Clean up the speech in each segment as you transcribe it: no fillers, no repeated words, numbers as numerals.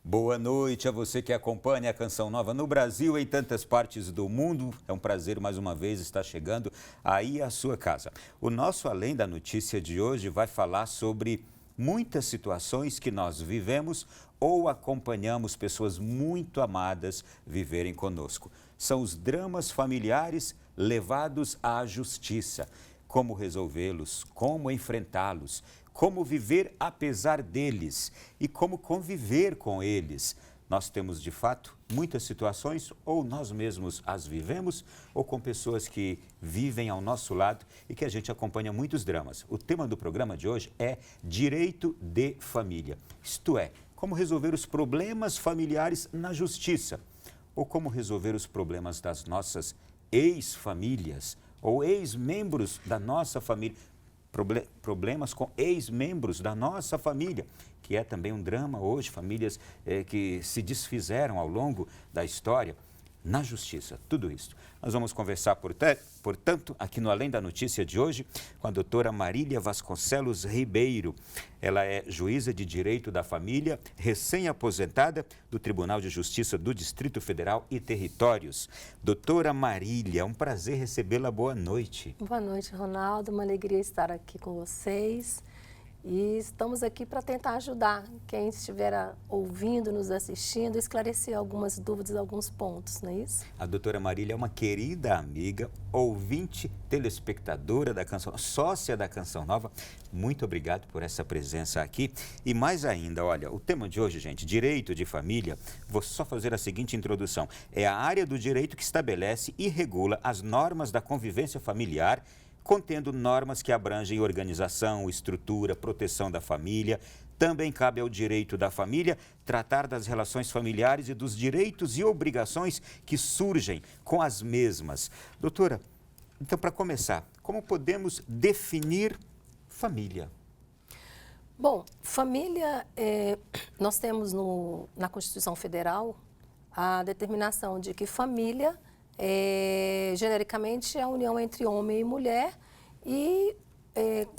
Boa noite a você que acompanha a Canção Nova no Brasil e em tantas partes do mundo. É um prazer mais uma vez estar chegando aí à sua casa. O nosso Além da Notícia de hoje vai falar sobre muitas situações que nós vivemos ou acompanhamos pessoas muito amadas viverem conosco. São os dramas familiares levados à justiça. Como resolvê-los, como enfrentá-los, como viver apesar deles e como conviver com eles. Nós temos, de fato, muitas situações, ou nós mesmos as vivemos, ou com pessoas que vivem ao nosso lado e que a gente acompanha muitos dramas. O tema do programa de hoje é Direito de Família, isto é, como resolver os problemas familiares na justiça, ou como resolver os problemas das nossas ex-famílias, ou ex-membros da nossa família, problemas com ex-membros da nossa família, que é também um drama hoje, famílias que se desfizeram ao longo da história, na justiça, tudo isso. Nós vamos conversar, portanto, aqui no Além da Notícia de hoje, com a doutora Marília Vasconcelos Ribeiro. Ela é juíza de Direito da Família, recém-aposentada do Tribunal de Justiça do Distrito Federal e Territórios. Doutora Marília, é um prazer recebê-la. Boa noite. Boa noite, Ronaldo. Uma alegria estar aqui com vocês. E estamos aqui para tentar ajudar quem estiver ouvindo, nos assistindo, esclarecer algumas dúvidas, alguns pontos, não é isso? A doutora Marília é uma querida amiga, ouvinte, telespectadora da Canção, sócia da Canção Nova. Muito obrigado por essa presença aqui. E mais ainda, olha, o tema de hoje, gente, direito de família, vou só fazer a seguinte introdução. É a área do direito que estabelece e regula as normas da convivência familiar, contendo normas que abrangem organização, estrutura, proteção da família. Também cabe ao direito da família tratar das relações familiares e dos direitos e obrigações que surgem com as mesmas. Doutora, então, para começar, como podemos definir família? Bom, família, nós temos na Constituição Federal a determinação de que família genericamente, a união entre homem e mulher e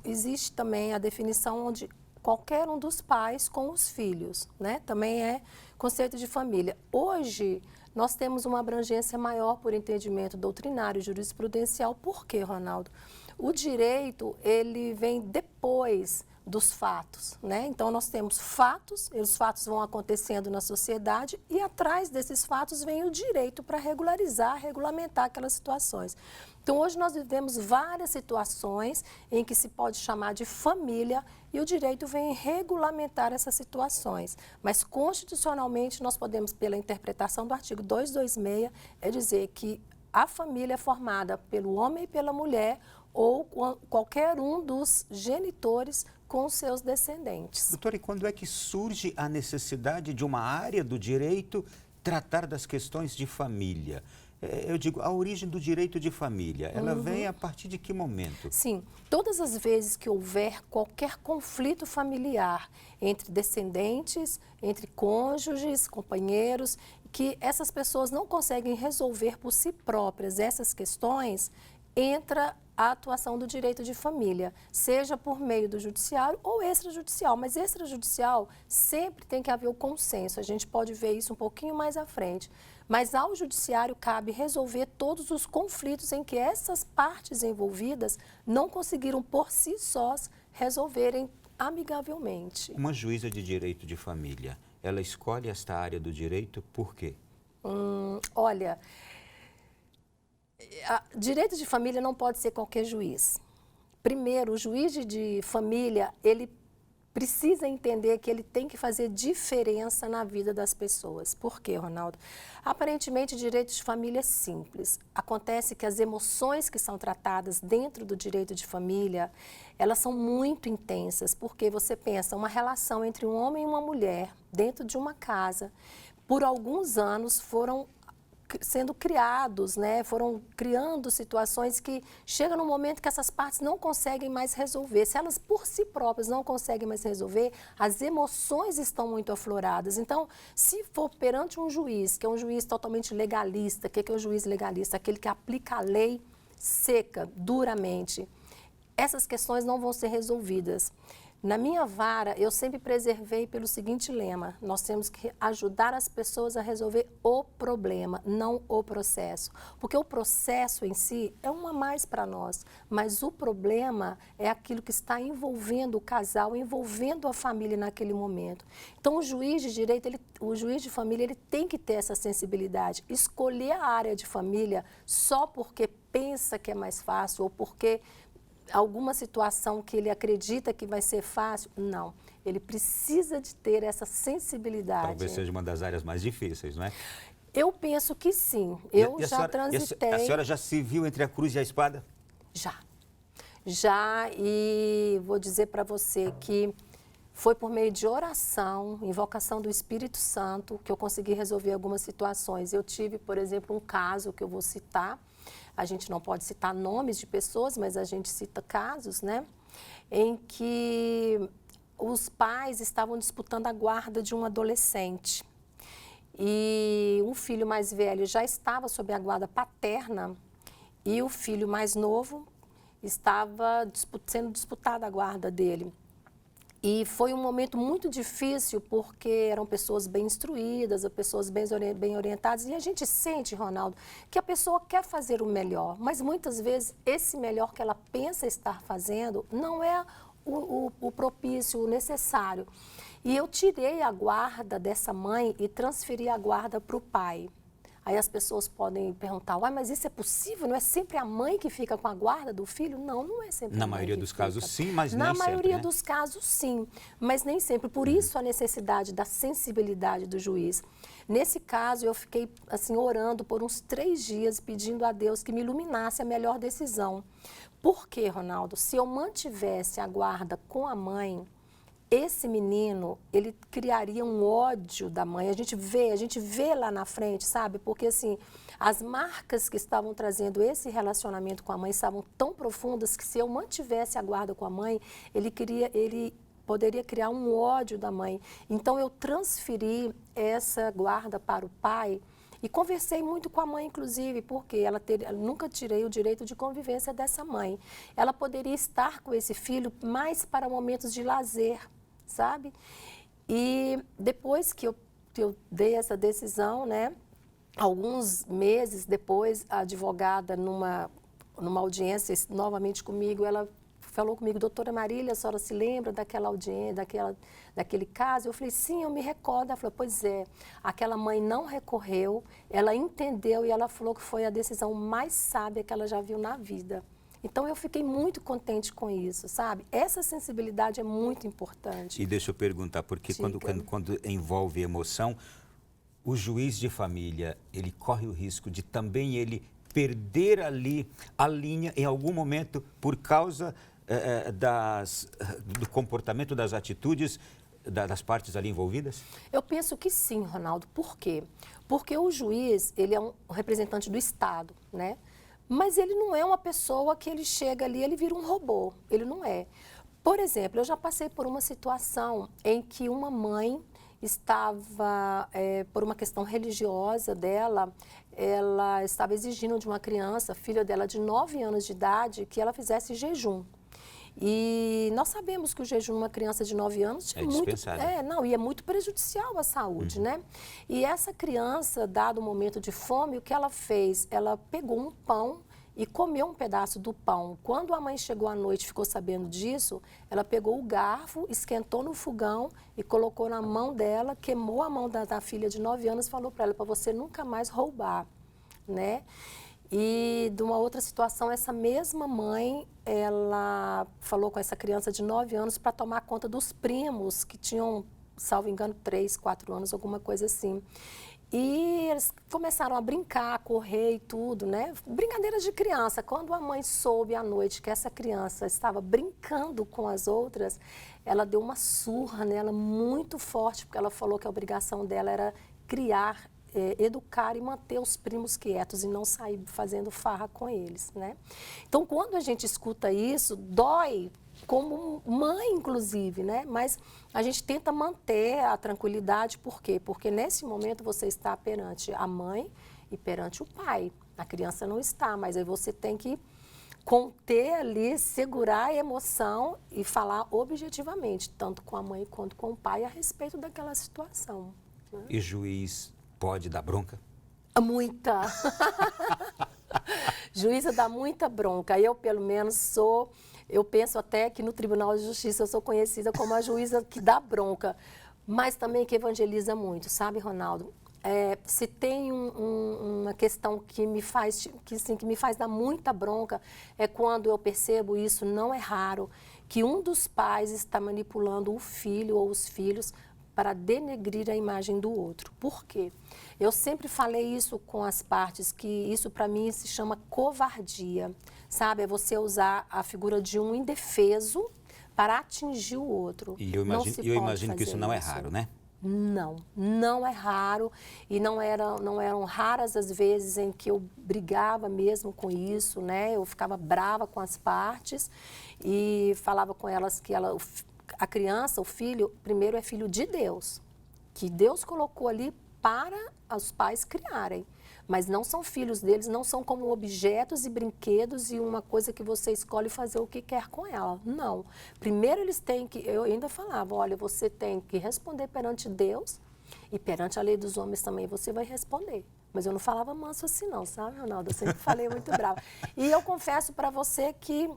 existe também a definição onde qualquer um dos pais com os filhos, né? Também é conceito de família. Hoje, nós temos uma abrangência maior por entendimento doutrinário e jurisprudencial. Por quê, Ronaldo? O direito, ele vem depois dos fatos, né? Então, nós temos fatos, e os fatos vão acontecendo na sociedade e atrás desses fatos vem o direito para regularizar, regulamentar aquelas situações. Então, hoje nós vivemos várias situações em que se pode chamar de família e o direito vem regulamentar essas situações. Mas, constitucionalmente, nós podemos, pela interpretação do artigo 226, dizer que a família é formada pelo homem e pela mulher ou qualquer um dos genitores com seus descendentes. Doutora, e quando é que surge a necessidade de uma área do direito tratar das questões de família? Eu digo, a origem do direito de família, ela vem a partir de que momento? Sim, todas as vezes que houver qualquer conflito familiar entre descendentes, entre cônjuges, companheiros, que essas pessoas não conseguem resolver por si próprias essas questões, entra a atuação do direito de família, seja por meio do judiciário ou extrajudicial, mas extrajudicial sempre tem que haver o consenso, a gente pode ver isso um pouquinho mais à frente, mas ao judiciário cabe resolver todos os conflitos em que essas partes envolvidas não conseguiram por si sós resolverem amigavelmente. Uma juíza de direito de família, ela escolhe esta área do direito por quê? Olha, direito de família não pode ser qualquer juiz. Primeiro, o juiz de família, ele precisa entender que ele tem que fazer diferença na vida das pessoas. Por quê, Ronaldo? Aparentemente, direito de família é simples. Acontece que as emoções que são tratadas dentro do direito de família, elas são muito intensas, porque você pensa, uma relação entre um homem e uma mulher dentro de uma casa, por alguns anos foram sendo criados, né? Foram criando situações que chega no momento que essas partes não conseguem mais resolver. Se elas por si próprias não conseguem mais resolver, as emoções estão muito afloradas. Então, se for perante um juiz, que é um juiz totalmente legalista, o que é o juiz legalista? Aquele que aplica a lei seca, duramente, essas questões não vão ser resolvidas. Na minha vara, eu sempre preservei pelo seguinte lema: nós temos que ajudar as pessoas a resolver o problema, não o processo. Porque o processo em si é um a mais para nós, mas o problema é aquilo que está envolvendo o casal, envolvendo a família naquele momento. Então, o juiz de direito, o juiz de família, ele tem que ter essa sensibilidade. Escolher a área de família só porque pensa que é mais fácil ou porque alguma situação que ele acredita que vai ser fácil, não. Ele precisa de ter essa sensibilidade. Talvez seja uma das áreas mais difíceis, não é? Eu penso que sim. Eu já transitei. A senhora já se viu entre a cruz e a espada? Já. Já, e vou dizer para você que foi por meio de oração, invocação do Espírito Santo, que eu consegui resolver algumas situações. Eu tive, por exemplo, um caso que eu vou citar. A gente não pode citar nomes de pessoas, mas a gente cita casos, né? Em que os pais estavam disputando a guarda de um adolescente. E um filho mais velho já estava sob a guarda paterna e o filho mais novo estava sendo disputada a guarda dele. E foi um momento muito difícil porque eram pessoas bem instruídas, pessoas bem orientadas. E a gente sente, Ronaldo, que a pessoa quer fazer o melhor, mas muitas vezes esse melhor que ela pensa estar fazendo não é o propício, o necessário. E eu tirei a guarda dessa mãe e transferi a guarda para o pai. Aí as pessoas podem perguntar, uai, mas isso é possível? Não é sempre a mãe que fica com a guarda do filho? Não, não é sempre a mãe. Na maioria dos casos, sim, mas nem sempre. Na maioria né? dos casos, sim, mas nem sempre. Por isso a necessidade da sensibilidade do juiz. Nesse caso, eu fiquei assim orando por uns 3 dias, pedindo a Deus que me iluminasse a melhor decisão. Por quê, Ronaldo? Se eu mantivesse a guarda com a mãe, esse menino, ele criaria um ódio da mãe. A gente vê lá na frente, sabe? Porque, assim, as marcas que estavam trazendo esse relacionamento com a mãe estavam tão profundas que se eu mantivesse a guarda com a mãe, ele poderia criar um ódio da mãe. Então, eu transferi essa guarda para o pai e conversei muito com a mãe, inclusive, porque eu nunca tirei o direito de convivência dessa mãe. Ela poderia estar com esse filho mais para momentos de lazer, sabe? E depois que eu dei essa decisão, né? Alguns meses depois, a advogada, numa audiência novamente comigo, ela falou comigo, doutora Marília, a senhora se lembra daquela audiência, daquele caso? Eu falei, sim, eu me recordo. Ela falou, pois é, aquela mãe não recorreu, ela entendeu e ela falou que foi a decisão mais sábia que ela já viu na vida. Então, eu fiquei muito contente com isso, sabe? Essa sensibilidade é muito importante. E deixa eu perguntar, porque quando envolve emoção, o juiz de família, ele corre o risco de também ele perder ali a linha em algum momento por causa do comportamento, das atitudes das partes ali envolvidas? Eu penso que sim, Ronaldo. Por quê? Porque o juiz, ele é um representante do Estado, né? Mas ele não é uma pessoa que ele chega ali, ele vira um robô. Ele não é. Por exemplo, eu já passei por uma situação em que uma mãe estava, por uma questão religiosa dela, ela estava exigindo de uma criança, filha dela de 9 anos de idade, que ela fizesse jejum. E nós sabemos que o jejum numa criança de 9 anos é dispensável. E é muito prejudicial à saúde, né? E essa criança, dado o momento de fome, o que ela fez? Ela pegou um pão e comeu um pedaço do pão. Quando a mãe chegou à noite e ficou sabendo disso, ela pegou o garfo, esquentou no fogão e colocou na mão dela, queimou a mão da filha de 9 anos e falou para ela, para você nunca mais roubar, né? E de uma outra situação, essa mesma mãe, ela falou com essa criança de 9 anos para tomar conta dos primos que tinham, salvo engano, 3, 4 anos, alguma coisa assim. E eles começaram a brincar, a correr e tudo, né? Brincadeiras de criança. Quando a mãe soube à noite que essa criança estava brincando com as outras, ela deu uma surra nela muito forte, porque ela falou que a obrigação dela era criar, educar e manter os primos quietos e não sair fazendo farra com eles, né? Então, quando a gente escuta isso, dói, como mãe, inclusive, né? Mas a gente tenta manter a tranquilidade, por quê? Porque nesse momento você está perante a mãe e perante o pai. A criança não está, mas aí você tem que conter ali, segurar a emoção e falar objetivamente, tanto com a mãe quanto com o pai, a respeito daquela situação. Né? E juiz pode dar bronca? Muita. Juíza dá muita bronca. Eu, pelo menos, eu penso até que no Tribunal de Justiça eu sou conhecida como a juíza que dá bronca, mas também que evangeliza muito, sabe, Ronaldo? Se tem uma questão que me faz dar muita bronca, é quando eu percebo, isso não é raro, que um dos pais está manipulando o filho ou os filhos para denegrir a imagem do outro. Por quê? Eu sempre falei isso com as partes, que isso para mim se chama covardia, sabe? É você usar a figura de um indefeso para atingir o outro. E eu imagino que isso não é raro, né? Não, não é raro e não eram raras as vezes em que eu brigava mesmo com isso, né? Eu ficava brava com as partes e falava com elas que a criança, o filho, primeiro é filho de Deus, que Deus colocou ali para os pais criarem. Mas não são filhos deles, não são como objetos e brinquedos e uma coisa que você escolhe fazer o que quer com ela. Não. Primeiro eles têm que, eu ainda falava, olha, você tem que responder perante Deus e perante a lei dos homens também você vai responder. Mas eu não falava manso assim não, sabe, Ronaldo? Eu sempre falei muito brava. E eu confesso para você que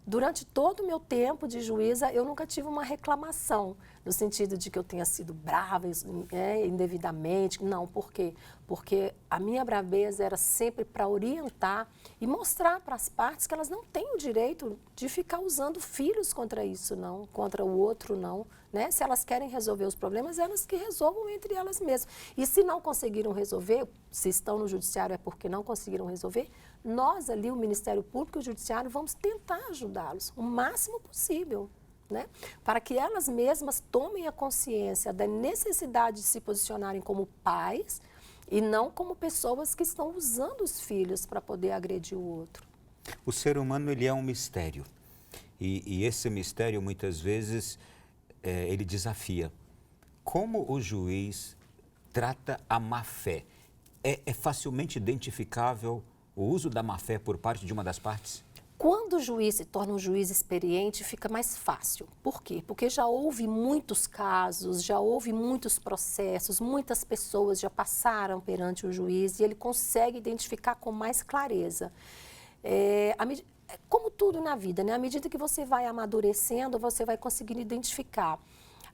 durante todo o meu tempo de juíza, eu nunca tive uma reclamação, no sentido de que eu tenha sido brava indevidamente. Não, por quê? Porque a minha braveza era sempre para orientar e mostrar para as partes que elas não têm o direito de ficar usando filhos contra isso, não, contra o outro, não. Né? Se elas querem resolver os problemas, elas que resolvam entre elas mesmas. E se não conseguiram resolver, se estão no judiciário é porque não conseguiram resolver, nós ali, o Ministério Público e o Judiciário, vamos tentar ajudá-los o máximo possível, né? Para que elas mesmas tomem a consciência da necessidade de se posicionarem como pais e não como pessoas que estão usando os filhos para poder agredir o outro. O ser humano, ele é um mistério. E esse mistério, muitas vezes, ele desafia. Como o juiz trata a má-fé? É facilmente identificável o uso da má-fé por parte de uma das partes? Quando o juiz se torna um juiz experiente, fica mais fácil. Por quê? Porque já houve muitos casos, já houve muitos processos, muitas pessoas já passaram perante o juiz e ele consegue identificar com mais clareza. Como tudo na vida, né? À medida que você vai amadurecendo, você vai conseguindo identificar.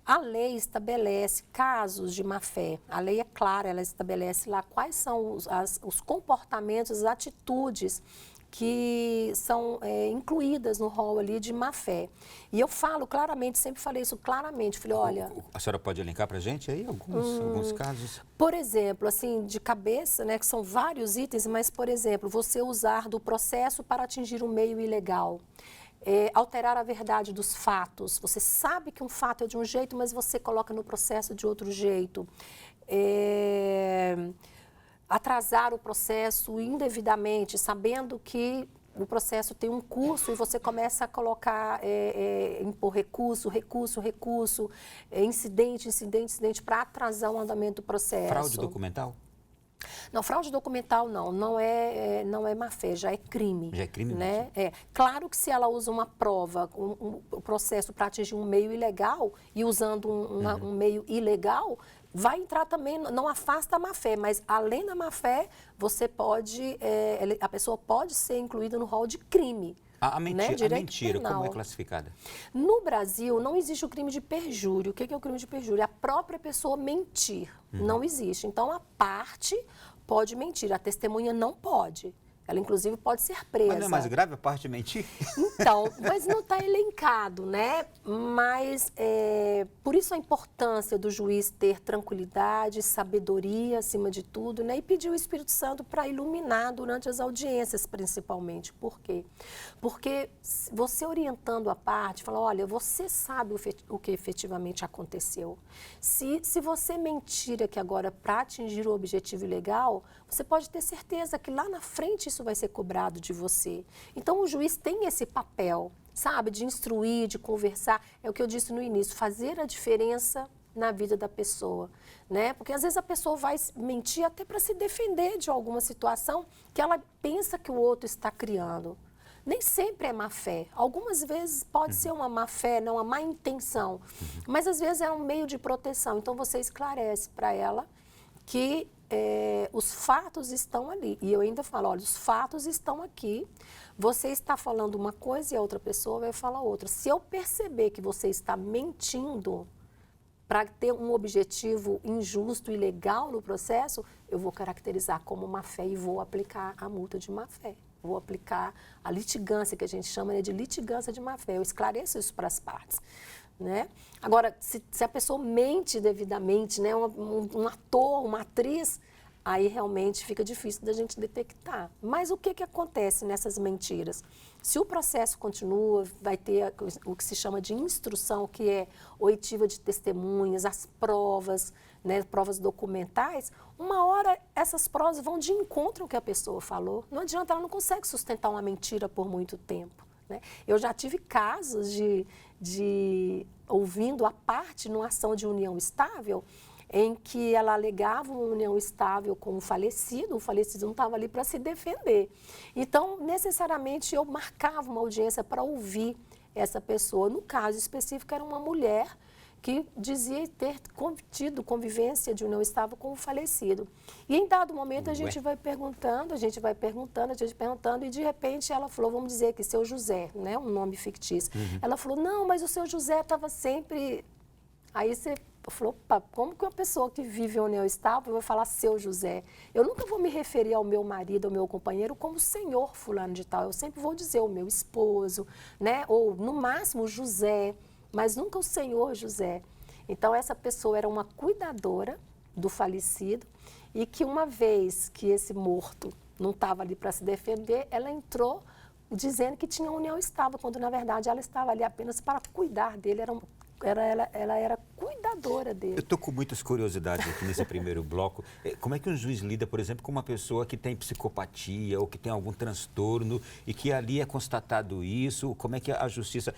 A lei estabelece casos de má-fé. A lei é clara, ela estabelece lá quais são os comportamentos, as atitudes que são incluídas no rol ali de má-fé. E eu falo claramente, sempre falei isso claramente, falei, olha... A senhora pode elencar para a gente aí alguns casos? Por exemplo, assim, de cabeça, né, que são vários itens, mas, por exemplo, você usar do processo para atingir um meio ilegal. Alterar a verdade dos fatos. Você sabe que um fato é de um jeito, mas você coloca no processo de outro jeito. Atrasar o processo indevidamente, sabendo que o processo tem um curso e você começa a colocar, impor recurso, incidente, para atrasar o andamento do processo. Fraude documental? Não, fraude documental não é má-fé, já é crime. Já é crime, né? Claro que se ela usa uma prova, um processo para atingir um meio ilegal e usando um meio ilegal, vai entrar também, não afasta a má-fé, mas além da má-fé, a pessoa pode ser incluída no rol de crime. A mentira, penal. como é classificada? No Brasil, não existe o crime de perjúrio. O que é o crime de perjúrio? A própria pessoa mentir. Não existe. Então, a parte pode mentir, a testemunha não pode. Ela, inclusive, pode ser presa. Mas não é mais grave a parte mentir? Então, mas não está elencado, né? Mas, por isso a importância do juiz ter tranquilidade, sabedoria, acima de tudo, né? E pedir o Espírito Santo para iluminar durante as audiências, principalmente. Por quê? Porque você orientando a parte, fala, olha, você sabe o que efetivamente aconteceu. Se você mentir aqui agora para atingir o objetivo ilegal, você pode ter certeza que lá na frente isso vai ser cobrado de você. Então, o juiz tem esse papel, sabe, de instruir, de conversar. É o que eu disse no início, fazer a diferença na vida da pessoa, né? Porque às vezes a pessoa vai mentir até para se defender de alguma situação que ela pensa que o outro está criando. nem sempre é má fé. Algumas vezes pode ser uma má fé, não uma má intenção, mas às vezes é um meio de proteção. Então você esclarece para ela que os fatos estão ali. E eu ainda falo, olha, os fatos estão aqui, você está falando uma coisa e a outra pessoa vai falar outra. Se eu perceber que você está mentindo para ter um objetivo injusto e ilegal no processo, eu vou caracterizar como má fé e vou aplicar a multa de má fé. Vou aplicar a litigância, que a gente chama, né, de litigância de má fé. Eu esclareço isso para as partes. Né? Agora, se a pessoa mente devidamente, né, um ator, uma atriz, aí realmente fica difícil da gente detectar. Mas o que acontece nessas mentiras? Se o processo continua, vai ter o que se chama de instrução, que é oitiva de testemunhas, as provas, né, provas documentais, uma hora essas provas vão de encontro ao que a pessoa falou. Não adianta, ela não consegue sustentar uma mentira por muito tempo. Né? Eu já tive casos de ouvindo a parte numa ação de união estável, em que ela alegava uma união estável com o falecido não estava ali para se defender. Então, necessariamente, eu marcava uma audiência para ouvir essa pessoa. No caso específico, era uma mulher que dizia ter tido convivência de união estável com o falecido. E em dado momento a gente vai perguntando, e de repente ela falou, vamos dizer que seu José, né, um nome fictício. Ela falou, não, mas o seu José estava sempre... Aí você falou, opa, como que uma pessoa que vive em união estável vai falar seu José? Eu nunca vou me referir ao meu marido, ao meu companheiro, como senhor fulano de tal. Eu sempre vou dizer o meu esposo, né, ou no máximo José, mas nunca o senhor José. Então, essa pessoa era uma cuidadora do falecido e que uma vez que esse morto não estava ali para se defender, ela entrou dizendo que tinha união estável, quando na verdade ela estava ali apenas para cuidar dele, ela era cuidadora dele. Eu estou com muitas curiosidades aqui nesse primeiro bloco. Como é que um juiz lida, por exemplo, com uma pessoa que tem psicopatia ou que tem algum transtorno e que ali é constatado isso? Como é que a justiça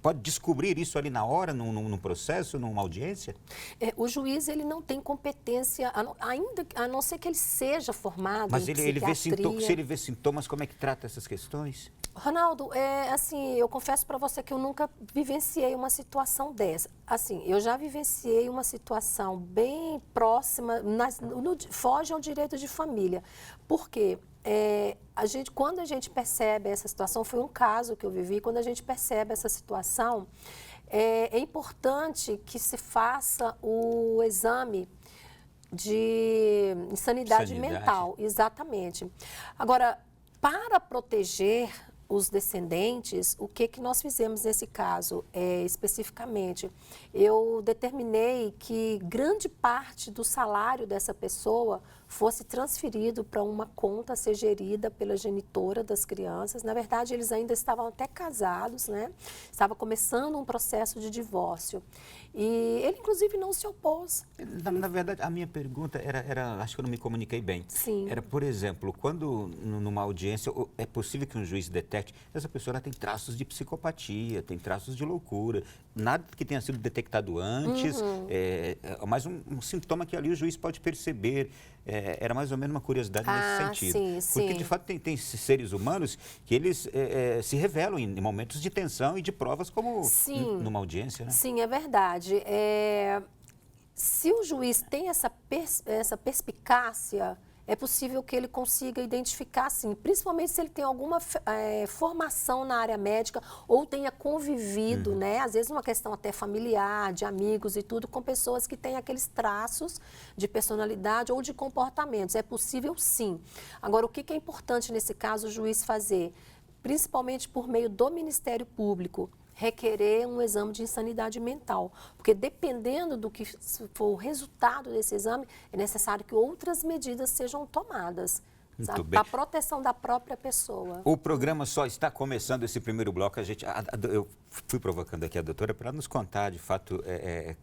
pode descobrir isso ali na hora, num processo, numa audiência? O juiz, ele não tem competência, a não ser que ele seja formado Mas em ele vê psiquiatria. se ele vê sintomas, como é que trata essas questões? Ronaldo, assim, eu confesso para você que eu nunca vivenciei uma situação dessa. Assim, eu já vivenciei uma situação bem próxima, foge ao direito de família. Por quê? Quando a gente percebe essa situação, foi um caso que eu vivi, quando a gente percebe essa situação, é importante que se faça o exame de insanidade mental. Exatamente. Agora, para proteger os descendentes, o que nós fizemos nesse caso, especificamente? Eu determinei que grande parte do salário dessa pessoa fosse transferido para uma conta a ser gerida pela genitora das crianças. Na verdade, eles ainda estavam até casados, né? Estava começando um processo de divórcio. E ele, inclusive, não se opôs. Na verdade, a minha pergunta era, acho que eu não me comuniquei bem. Sim. Era, por exemplo, quando numa audiência, é possível que um juiz detecte, essa pessoa ela tem traços de psicopatia, tem traços de loucura, nada que tenha sido detectado antes, mas um sintoma que ali o juiz pode perceber. Era mais ou menos uma curiosidade nesse sentido. Sim, Porque, sim. de fato, tem seres humanos que eles se revelam em momentos de tensão e de provas, como numa audiência, né? Sim, é verdade. Se o juiz tem essa perspicácia, é possível que ele consiga identificar, sim, principalmente se ele tem alguma formação na área médica ou tenha convivido, né, às vezes uma questão até familiar, de amigos e tudo, com pessoas que têm aqueles traços de personalidade ou de comportamentos. É possível, sim. Agora, o que é importante nesse caso o juiz fazer? Principalmente por meio do Ministério Público, requerer um exame de insanidade mental, porque dependendo do que for o resultado desse exame, é necessário que outras medidas sejam tomadas. Para a proteção da própria pessoa. O programa só está começando esse primeiro bloco. Eu fui provocando aqui a doutora para nos contar, de fato,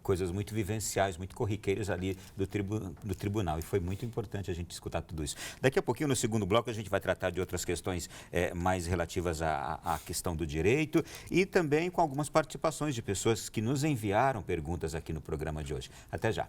coisas muito vivenciais, muito corriqueiras ali do tribunal. E foi muito importante a gente escutar tudo isso. Daqui a pouquinho, no segundo bloco, a gente vai tratar de outras questões mais relativas à questão do direito e também com algumas participações de pessoas que nos enviaram perguntas aqui no programa de hoje. Até já.